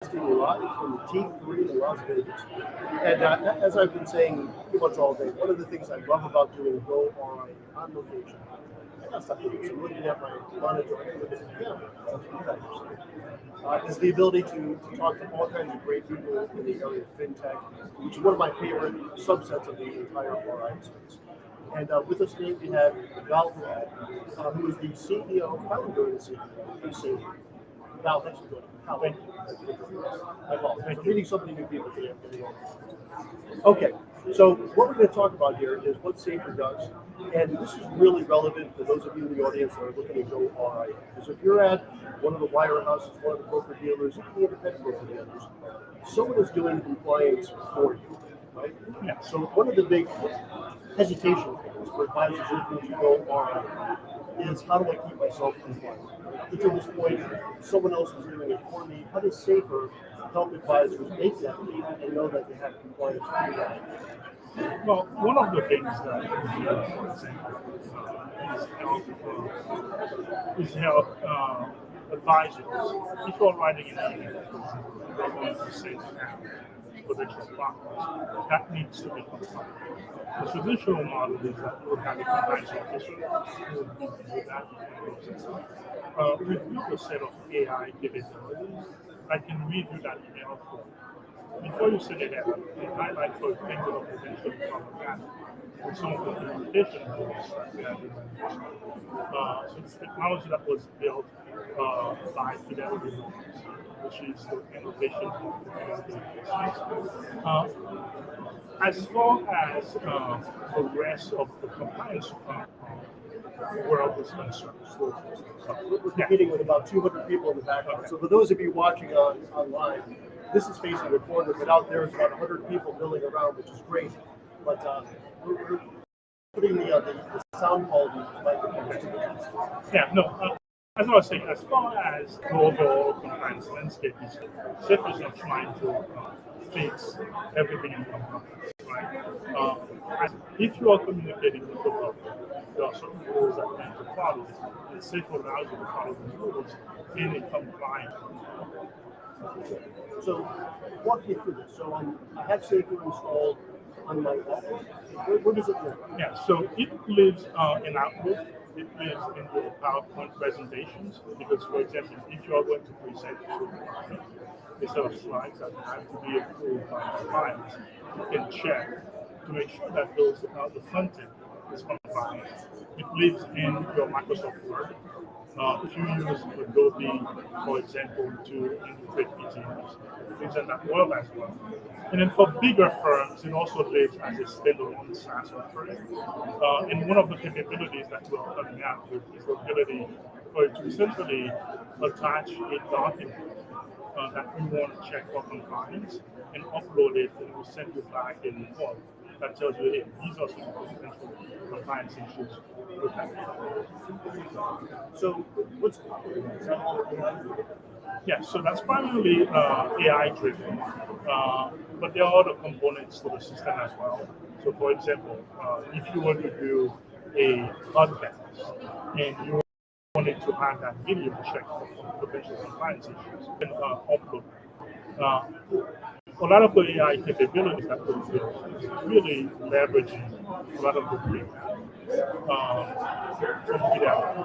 Broadcasting live from T3 in Las Vegas. And as I've been saying pretty much all day, one of the things I love about doing goRIA on location, I got stuff to do, so I'm looking at my monitor, I'm looking at the camera, that's what is the ability to talk to all kinds of great people in the area of fintech, which is one of my favorite subsets of the entire RI space. And with us today we have Val, who is the CEO, founder and CEO of Safe. Val, thanks for joining me. Val, thank you. I apologize. I'm reading so many new people today. I'm getting Okay, so what we're going to talk about here is what Safer does, and this is really relevant for those of you in the audience that are looking to go RIA. Because if you're at one of the wirehouses, one of the broker dealers, even the independent broker dealers, someone is doing compliance for you, right? Yeah. So one of the big hesitation points for advisors looking to go RIA is how do I keep myself compliant? Until this point, someone else is doing it for me. How does Safer help advisors make that leap and know that they have compliance to do that? Well, one of the things that we do, for example, is help advisors. If you're writing an email, for example, you're going to send out potential partners, that needs to be compliant. The traditional model is that you would have a compliance officer who would review that before it goes. We've built a set of AI capabilities that can review that email for you. Before you send it out, you highlight for things that are potentially problematic with some of the communication rules that we have in the industry. So it's technology that was built by Fidelity Labs, which is the innovation hub for Fidelity Labs. As far as the rest of the compliance world is concerned, we're competing with about 200 people in the background. Okay. So for those of you watching online, this is facing the corner, but out there is about 100 people milling around, which is great. But we're putting the sound quality microphones to the test. Yeah, no. As I was saying, as far as the overall compliance landscape is, SAFE is not trying to fix everything in compliance, right? If you are communicating with the public, there are certain rules that you need to follow, and SAFE allows you to follow those rules in a compliant way. So walk me through this. So I have Safer installed on my Outlook. Where does it live? Yeah, so it lives in Outlook. It lives in your PowerPoint presentations because, for example, if you are going to present to a set of slides that have to be approved by compliance, you can check to make sure that those the content is compliant. It lives in your Microsoft Word. If you use Adobe, for example, to integrate PDFs, it lives in that world as well. And then for bigger firms, it also lives as a standalone SaaS offering. And one of the capabilities that we're coming out with is the ability for it to essentially attach a document that we want to check for compliance and upload it, and we'll send you back a report that tells you, hey, these are some potential compliance issues with that. So what's is that all AI? Yeah, so that's primarily AI driven, but there are other components to the system as well. So, for example, if you were to do a podcast and you wanted to have that video checked for potential compliance issues, you can upload. A lot of the AI capabilities that we build is really leveraging a lot of the data from Fidelity,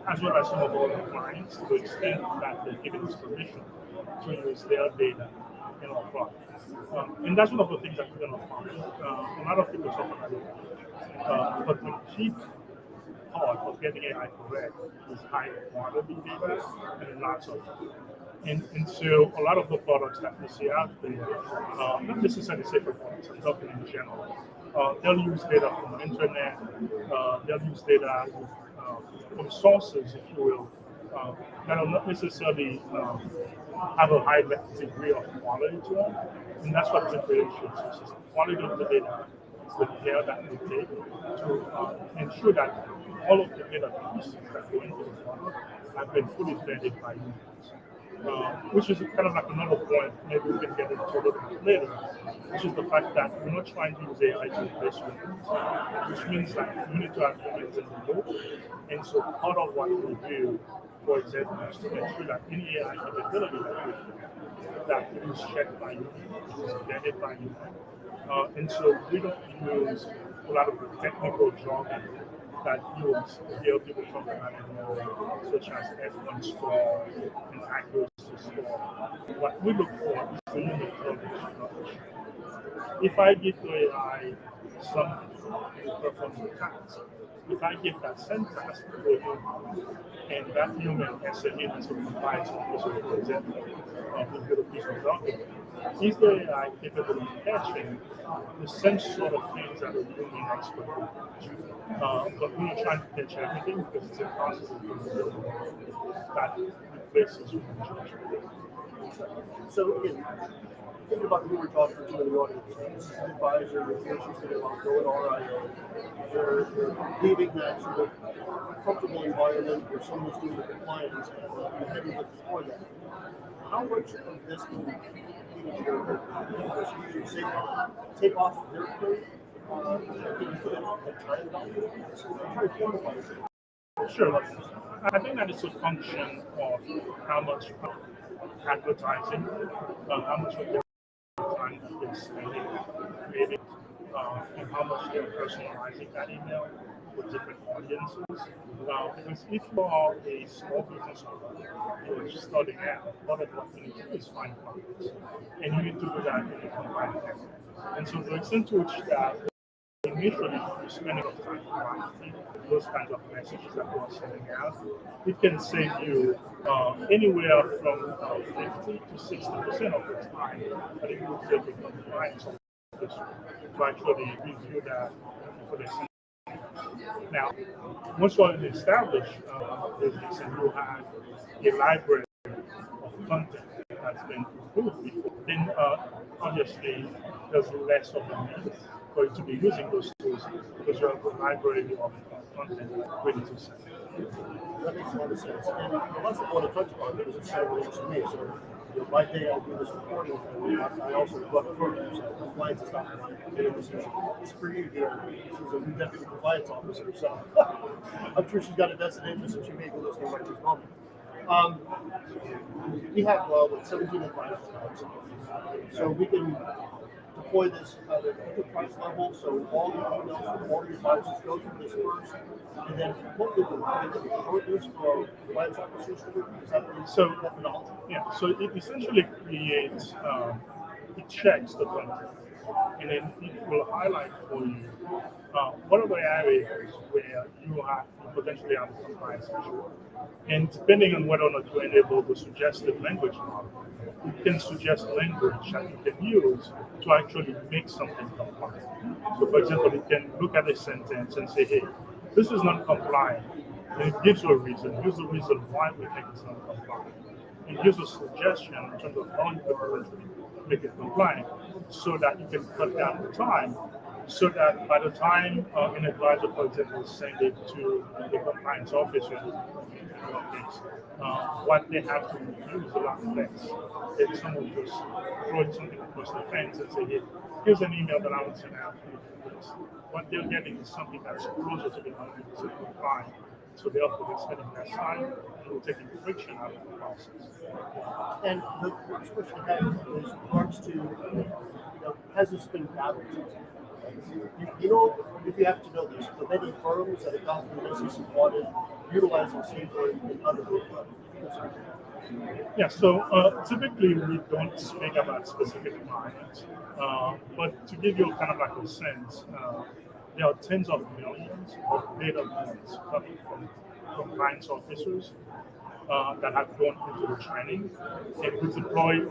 as well as some of our clients to the extent that they're giving us permission to use their data in our product. And that's one of the things that we're going to find. A lot of people talk about it, but the key part of getting AI correct is high quality data and lots of it. And so a lot of the products that we see out there, not necessarily Safer products, I'm talking in general, they'll use data from the internet, they'll use data from sources, if you will, that will not necessarily have a high degree of quality to them. And that's what differentiates us. It's the quality of the data, it's the care that we take to ensure that all of the data pieces that go into the product have been fully vetted by humans. Which is kind of like another point, maybe we can get into a little bit later, which is the fact that we're not trying to use AI to replace humans, which means that you need to have humans in the loop. And so part of what we do for example, is to make sure that any AI capability that it is checked by you, it is vetted by you. And so we don't use a lot of the technical jargon that you hear people talk about anymore, such as F1 score and accuracy score. What we look for is the human coverage knowledge. If I give the AI something to perform the task, if I give that same task to a human, and that human has a human to compliance officer, for example, with a piece of document, is the AI capable of catching the same sort of things that a human expert would catch? But we're trying to catch everything because it's impossible for the human that replaces human judgment. So again, think about who we're talking to in the audience. This is an advisor, you're thinking about going RIA. They're leaving that sort of comfortable environment where someone's doing the compliance and the heavy lift for them. How much of this can take off their plate? Can you put a time value? So I'm trying to quantify this. Sure. I think that is a function of how much advertising, how much of their time that they're spending creating, and how much they're personalizing that email for different audiences. Because if you are a small business owner, you're just starting out, a lot of what you need to do is find clients. And you need to do that in a combined effort. And so the extent to which that initially you're spending a lot of time crafting those kinds of messages that we're sending out, it can save you anywhere from 50 to 60% of the time that it will take a compliance officer to actually review that for the same. Now, once you're an established business and you have a library of content that's been improved before, then obviously there's less of a need for you to be using those tools because you have a library of content ready to send. That makes a lot of sense. And the last thing I want to touch upon because it's so related to me. So, my day I do this recording thing. I also run a firm, so compliance is not mine. It's for you, dear. She's a new deputy compliance officer, so I'm sure she's got a vested interest and she may be listening right this moment. We have 17 advisors, so we can deploy this at an enterprise level. So all the emails from all the advisors go through this first, and then what we do, we can short list for compliance officers to do. Is that So methodology? yeah, so it essentially creates, it checks the content, and then it will highlight for you what are the areas where you potentially have a compliance issue. And depending on whether or not you enable the suggested language model, it can suggest language that you can use to actually make something compliant. So for example, it can look at a sentence and say, hey, this is not compliant. And it gives you a reason. Here's the reason why we think it's not compliant. And here's a suggestion in terms of how you could potentially make it compliant so that you can cut down the time so that by the time an advisor, for example, send it to the compliance officer, in your case, what they have to review is a lot less than someone just throwing something across the fence and say, hey, here's an email that I want to send out to this. What they're getting is something that's closer to the 100% compliant. So therefore, they're spending less time and we're taking friction out of the process. And the next question I have is regards to, has this been battled? If you have to know this, the many firms that have gone through this and audit utilizing safer and other Yeah, so typically we don't speak about specific clients, but to give you kind of like a sense, there are tens of millions of data points coming from compliance officers that have gone into the training, and we deployed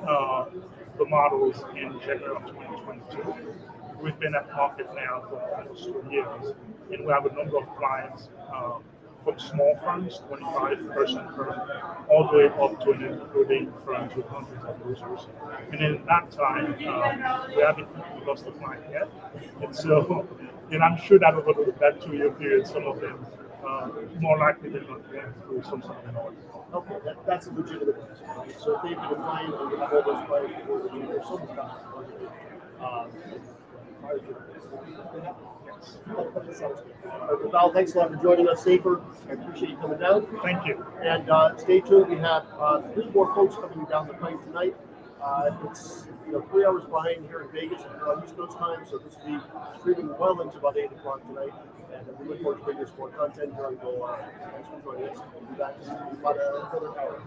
the models in January of 2022. We've been at market now for almost 2 years, and we have a number of clients from small firms, 25-person firm, all the way up to and including firms with hundreds of users. And in that time, we haven't lost a client yet. And so, and I'm sure that over that 2-year period, some of them more likely than not went through some sort of an audit. Okay, that's a legitimate answer. So if they've been applying and you have all those clients before the year, someone's got it. fire Sounds good. All right, well, Val, thanks a lot for joining us, Safer. I appreciate you coming down. Thank you. And stay tuned. We have 3 more folks coming down the pipe tonight. It's 3 hours behind here in Vegas if you're on East Coast time, so this will be streaming well into about 8 o'clock tonight. And we look forward to bringing us more content here on goRIA. Thanks for joining us. We'll be back in about another hour.